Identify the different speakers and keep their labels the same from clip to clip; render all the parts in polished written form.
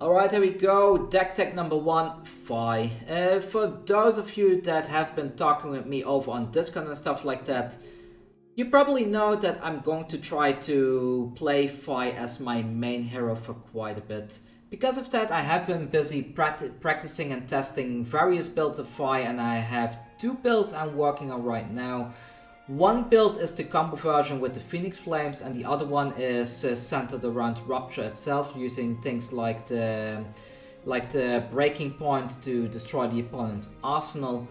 Speaker 1: Alright, here we go, deck tech number 1, FAB. For those of you that have been talking with me over on Discord and stuff like that, you probably know that I'm going to try to play FAB as my main hero for quite a bit. Because of that, I have been busy practicing and testing various builds of FAB, and I have 2 builds I'm working on right now. One build is the combo version with the Phoenix Flames, and the other one is centered around Rupture itself, using things like the breaking point to destroy the opponent's arsenal.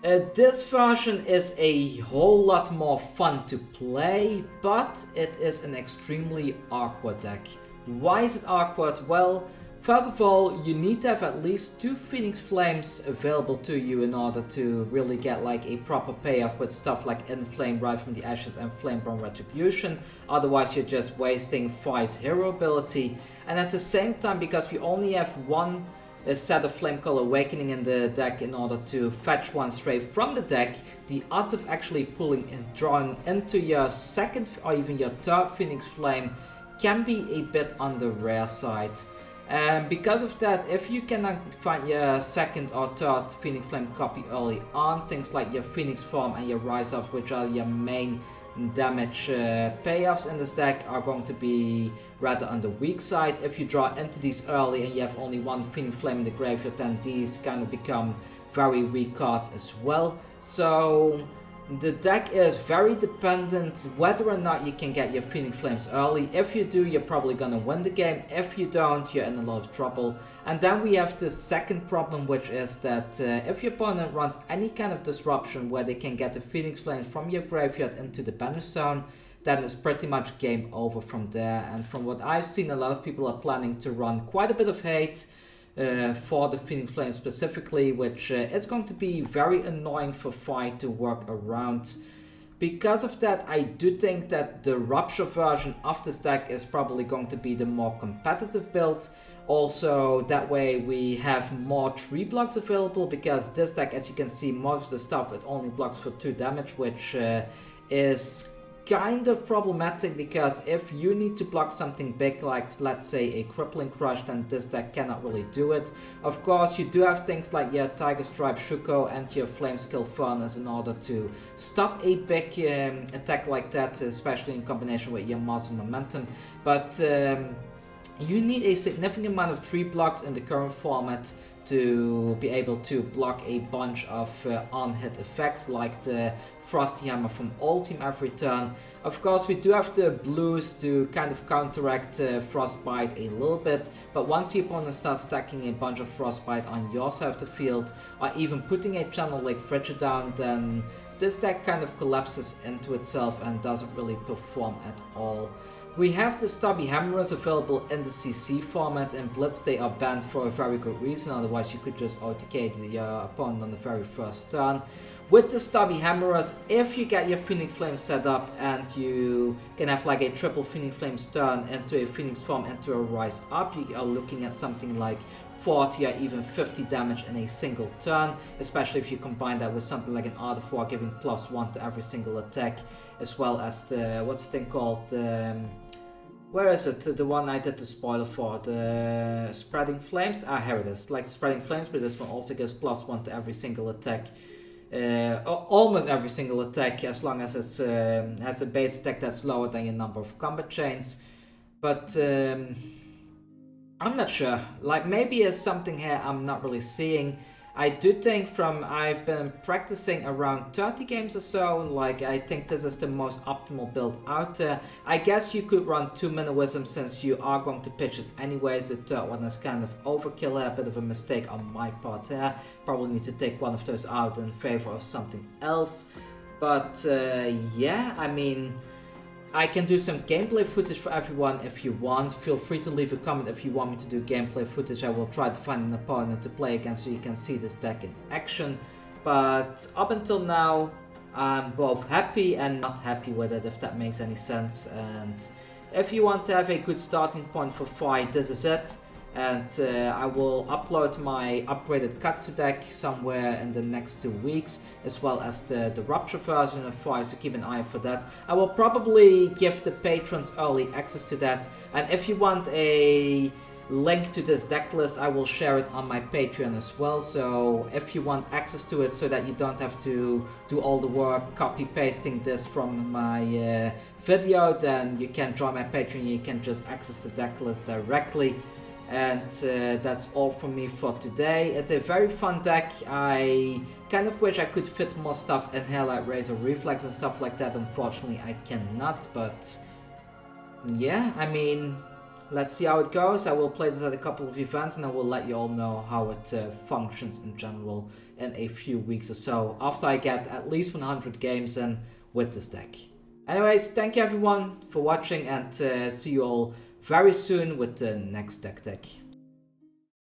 Speaker 1: This version is a whole lot more fun to play, but it is an extremely awkward deck. Why is it awkward? Well, first of all, you need to have at least 2 Phoenix Flames available to you in order to really get like a proper payoff with stuff like Inflame Right from the Ashes and Flameborn Retribution. Otherwise, you're just wasting FAB's hero ability. And at the same time, because we only have one set of Flamecaller Awakening in the deck in order to fetch one straight from the deck, the odds of actually pulling and drawing into your second or even your third Phoenix Flame can be a bit on the rare side. And because of that, if you cannot find your second or third Phoenix Flame copy early on, things like your Phoenix Form and your Rise Up, which are your main damage payoffs in this deck, are going to be rather on the weak side. If you draw into these early and you have only one Phoenix Flame in the graveyard, then these kind of become very weak cards as well. So the deck is very dependent whether or not you can get your Phoenix Flames early. If you do, you're probably gonna win the game. If you don't, you're in a lot of trouble. And then we have the second problem, which is that if your opponent runs any kind of disruption where they can get the Phoenix Flames from your graveyard into the banish zone, then it's pretty much game over from there. And from what I've seen, a lot of people are planning to run quite a bit of hate for the Phoenix Flame specifically, which is going to be very annoying for FAB to work around. Because of that, I do think that the Rupture version of this deck is probably going to be the more competitive build. Also, that way we have more 3 blocks available, because this deck, as you can see, most of the stuff it only blocks for 2 damage, which is kind of problematic, because if you need to block something big like, let's say, a Crippling Crush, then this deck cannot really do it. Of course, you do have things like your Tiger Stripe Shuko and your Flameskill Furnace in order to stop a big attack like that, especially in combination with your Master Momentum. But you need a significant amount of 3 blocks in the current format to be able to block a bunch of on-hit effects like the Frosty Hammer from Ultim every turn. Of course, we do have the blues to kind of counteract Frostbite a little bit, but once the opponent starts stacking a bunch of Frostbite on your side of the field, or even putting a channel like Frigid down, then this deck kind of collapses into itself and doesn't really perform at all. We have the Stubby Hammerers available in the CC format. In Blitz they are banned for a very good reason, otherwise you could just OTK your opponent on the very first turn. With the Stubby Hammerers, if you get your Phoenix Flames set up and you can have like a triple Phoenix Flames turn into a Phoenix Form into a Rise Up, you are looking at something like 40 or even 50 damage in a single turn, especially if you combine that with something like an Art of War giving +1 to every single attack, as well as the, what's the thing called, where is it? The one I did the spoiler for, the Spreading Flames? Ah, here it is. Like the Spreading Flames, but this one also gives +1 to every single attack. Almost every single attack, as long as it has a base attack that's lower than your number of combat chains. But I'm not sure. Like, maybe it's something here I'm not really seeing. I do think I've been practicing around 30 games or so, like I think this is the most optimal build out there. I guess you could run 2 Minnowisms since you are going to pitch it anyways. The third one is kind of overkill here, a bit of a mistake on my part here. Probably need to take one of those out in favor of something else. But yeah, I mean, I can do some gameplay footage for everyone if you want. Feel free to leave a comment if you want me to do gameplay footage. I will try to find an opponent to play against so you can see this deck in action. But up until now, I'm both happy and not happy with it, if that makes any sense. And if you want to have a good starting point for FAB, this is it. And I will upload my upgraded Katsu deck somewhere in the next 2 weeks, as well as the Rupture version of FAB, so keep an eye for that. I will probably give the patrons early access to that, and if you want a link to this deck list, I will share it on my Patreon as well. So if you want access to it so that you don't have to do all the work copy pasting this from my video, then you can join my Patreon. You can just access the deck list directly. And that's all from me for today. It's a very fun deck. I kind of wish I could fit more stuff in here, like Razor Reflex and stuff like that. Unfortunately, I cannot, but yeah, I mean, let's see how it goes. I will play this at a couple of events and I will let you all know how it functions in general in a few weeks or so, after I get at least 100 games in with this deck. Anyways, thank you everyone for watching, and see you all very soon with the next deck.